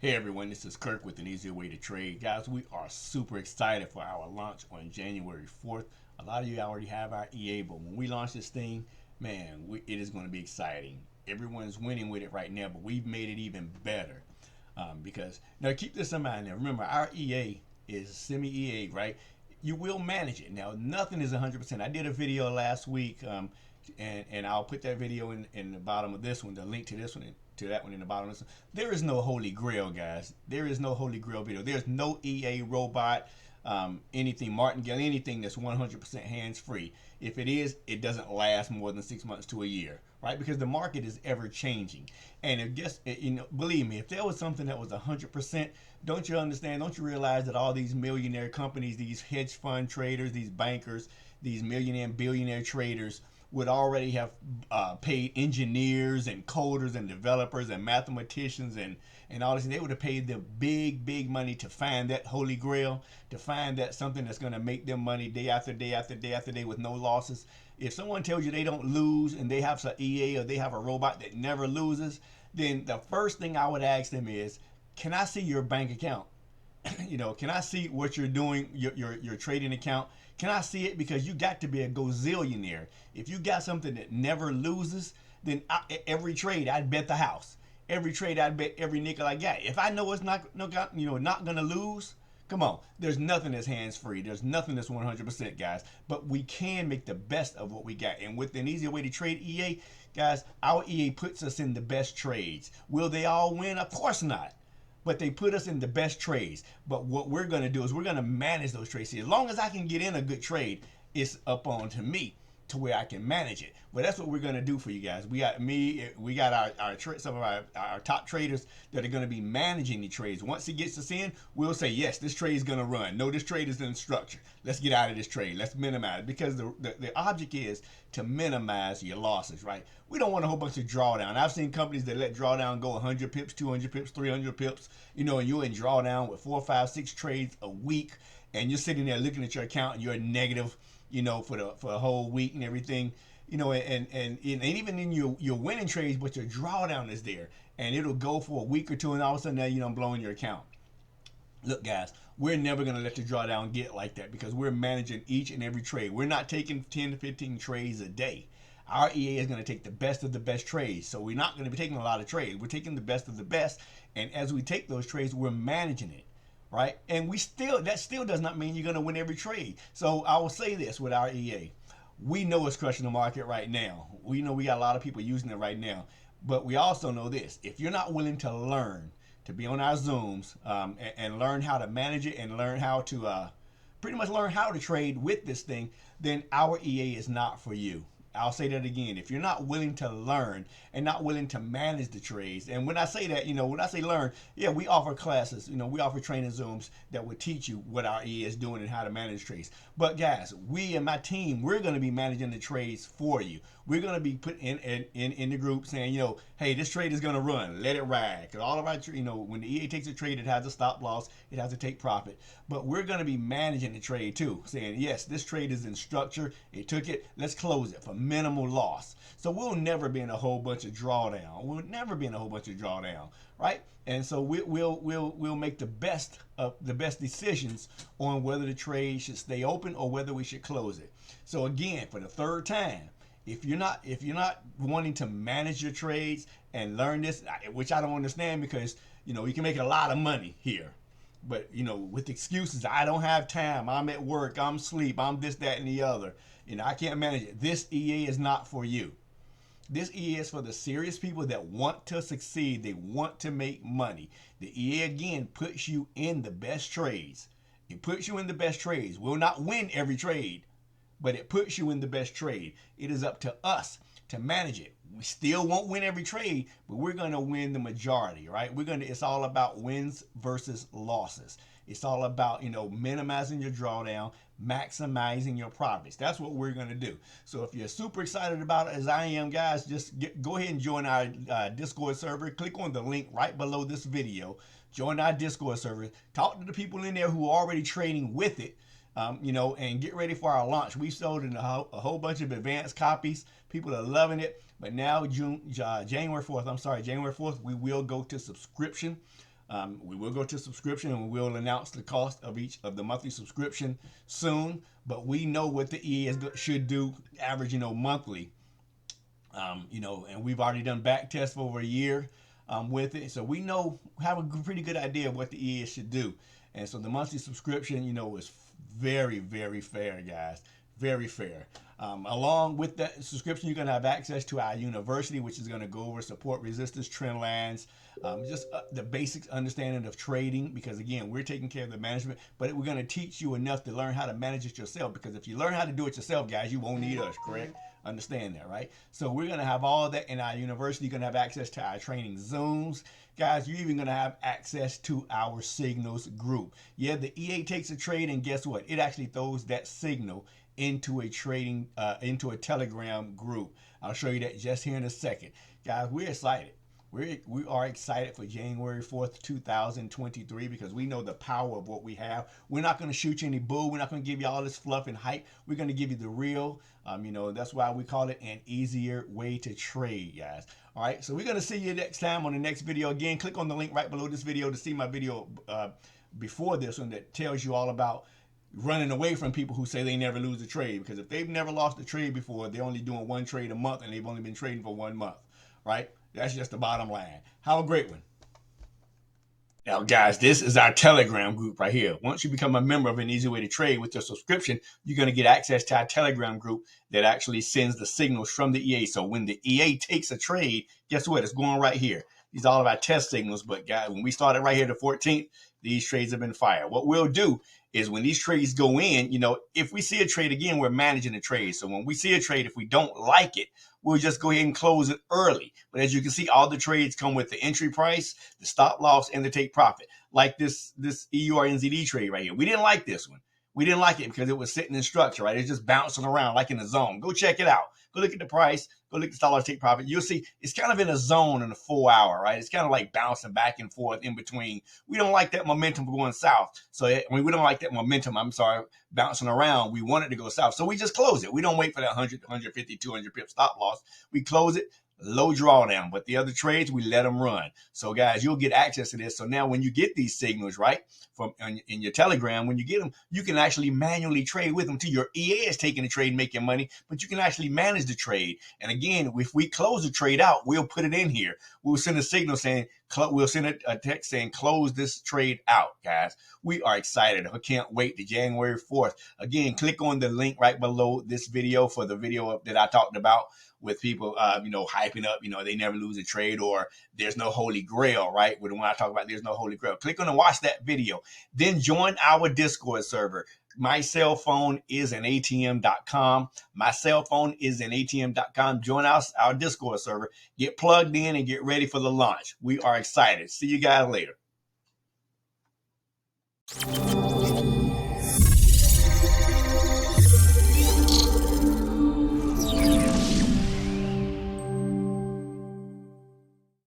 Hey everyone, this is Kirk with An Easier Way to Trade. Guys, we are super excited for our launch on January 4th. A lot of you already have our EA, but when we launch this thing, man, it is going to be exciting. Everyone's winning with it right now, but we've made it even better. Because, now keep this in mind now. Remember, our EA is Semi-EA, right? You will manage it. Now, nothing is 100%. I did a video last week, and I'll put that video in the bottom of this one, the link to this one, to that one in the bottom of this one. There is no Holy Grail, guys. There is no Holy Grail video. There's no EA robot, anything, martingale, anything that's 100% hands-free. If it is, it doesn't last more than 6 months to a year, right? Because the market is ever changing. And if just, believe me, if there was something that was 100%, don't you understand? Don't you realize that all these millionaire companies, these hedge fund traders, these bankers, these millionaire and billionaire traders would already have paid engineers and coders and developers and mathematicians and all this. And they would have paid them big money to find that Holy Grail, to find that something that's going to make them money day after day after day after day with no losses. If someone tells you they don't lose and they have some EA or they have a robot that never loses, then the first thing I would ask them is, can I see your bank account? Can I see what you're doing, your trading account? Can I see it? Because you got to be a gazillionaire. If you got something that never loses, then every trade I'd bet the house. Every trade I'd bet every nickel I got. If I know it's not gonna lose, come on. There's nothing that's hands free. There's nothing that's 100%, guys. But we can make the best of what we got. And with an easier way to trade EA, guys, our EA puts us in the best trades. Will they all win? Of course not. But they put us in the best trades. But what we're going to do is we're going to manage those trades. See, as long as I can get in a good trade, it's up on to me to where I can manage it. But that's what we're going to do for you guys. We got some of our top traders that are going to be managing the trades. Once it gets us in, we'll say, yes, this trade is going to run. No, this trade is in structure. Let's get out of this trade. Let's minimize it. Because the object is to minimize your losses, right? We don't want a whole bunch of drawdown. I've seen companies that let drawdown go 100 pips, 200 pips, 300 pips, and you're in drawdown with 4, 5, 6 trades a week, and you're sitting there looking at your account and you're negative, for a whole week and everything, and even in your winning trades, but your drawdown is there, and it'll go for a week or two, and all of a sudden now I'm blowing your account. Look, guys, we're never going to let the drawdown get like that because we're managing each and every trade. We're not taking 10 to 15 trades a day. Our EA is going to take the best of the best trades. So we're not going to be taking a lot of trades. We're taking the best of the best. And as we take those trades, we're managing it, right? And that still does not mean you're going to win every trade. So I will say this with our EA. We know it's crushing the market right now. We know we got a lot of people using it right now. But we also know this. If you're not willing to learn, to be on our Zooms and learn how to manage it and learn how to pretty much learn how to trade with this thing, then our EA is not for you. I'll say that again. If you're not willing to learn and not willing to manage the trades, and when I say that, when I say learn, yeah, we offer classes, we offer training Zooms that will teach you what our EA is doing and how to manage trades. But guys, we and my team, we're going to be managing the trades for you. We're going to be put in the group saying, hey, this trade is going to run. Let it ride. Because all of our, when the EA takes a trade, it has a stop loss. It has to take profit. But we're going to be managing the trade too, saying, yes, this trade is in structure. It took it. Let's close it for minimal loss. So we'll never be in a whole bunch of drawdown. We'll never be in a whole bunch of drawdown, right? And so we'll make the best decisions on whether the trade should stay open or whether we should close it. So again, for the third time, if you're not wanting to manage your trades and learn this, which I don't understand because you can make a lot of money here, but with excuses, I don't have time, I'm at work, I'm asleep, I'm this, that, and the other, I can't manage it. This EA is not for you. This EA is for the serious people that want to succeed. They want to make money. The EA again puts you in the best trades. It puts you in the best trades. We'll not win every trade, but it puts you in the best trade. It is up to us to manage it. We still won't win every trade, but we're going to win the majority, right? It's all about wins versus losses. It's all about, minimizing your drawdown, maximizing your profits. That's what we're going to do. So if you're super excited about it, as I am, guys, just go ahead and join our Discord server. Click on the link right below this video. Join our Discord server. Talk to the people in there who are already trading with it. And get ready for our launch. We sold in a whole bunch of advanced copies. People are loving it. But now January 4th, we will go to subscription. We will go to subscription, and we will announce the cost of each of the monthly subscription soon. But we know what the EA should do, average, monthly. And we've already done back tests for over a year with it, so we have a pretty good idea of what the EA should do. And so the monthly subscription, is very, very fair, guys. Very fair. Along with that subscription, you're going to have access to our university, which is going to go over support resistance, trend lines, just the basics understanding of trading, because again, we're taking care of the management, but we're going to teach you enough to learn how to manage it yourself, because if you learn how to do it yourself, guys, you won't need us, correct? Understand that, right? So we're going to have all that in our university. You're going to have access to our training Zooms. Guys, you're even going to have access to our signals group. Yeah, the EA takes a trade, and guess what? It actually throws that signal into a into a Telegram group. I'll show you that just here in a second. Guys, we're excited. We are excited for January 4th, 2023, because we know the power of what we have. We're not going to shoot you any bull. We're not going to give you all this fluff and hype. We're going to give you the real. That's why we call it an easier way to trade, guys. All right, so we're going to see you next time on the next video. Again, click on the link right below this video to see my video before this one that tells you all about running away from people who say they never lose a trade, because if they've never lost a trade before, they're only doing one trade a month, and they've only been trading for 1 month, right? That's just the bottom line. Have a great one. Now, guys, this is our Telegram group right here. Once you become a member of An Easy Way to Trade with your subscription, you're going to get access to our Telegram group that actually sends the signals from the EA. So when the EA takes a trade, guess what? It's going right here. These are all of our test signals. But, guys, when we started right here the 14th, these trades have been fired. What we'll do is when these trades go in, if we see a trade, again, we're managing the trade. So when we see a trade, if we don't like it, we'll just go ahead and close it early. But as you can see, all the trades come with the entry price, the stop loss, and the take profit. Like this EURNZD trade right here. We didn't like this one. We didn't like it because it was sitting in structure, right? It's just bouncing around like in a zone. Go check it out. Go look at the price. Go look at the stop loss, take profit. You'll see it's kind of in a zone in a 4 hour, right? It's kind of like bouncing back and forth in between. We don't like that momentum going south. So we don't like that momentum, bouncing around. We want it to go south. So we just close it. We don't wait for that 100, 150, 200 pip stop loss. We close it. Low drawdown, but the other trades, we let them run. So guys, you'll get access to this. So now when you get these signals, right, from in your Telegram, when you get them, you can actually manually trade with them too. Your EA is taking the trade, making money, but you can actually manage the trade. And again, if we close the trade out, we'll put it in here. We'll send a signal saying, we'll send a text saying, close this trade out, guys. We are excited. I can't wait to January 4th. Again, click on the link right below this video for the video that I talked about with people, hyping up, they never lose a trade, or there's no Holy Grail, right? When I talk about there's no Holy Grail, click on and watch that video. Then join our Discord server. My cell phone is AnATM.com. My cell phone is AnATM.com. Join our Discord server. Get plugged in and get ready for the launch. We are excited. See you guys later.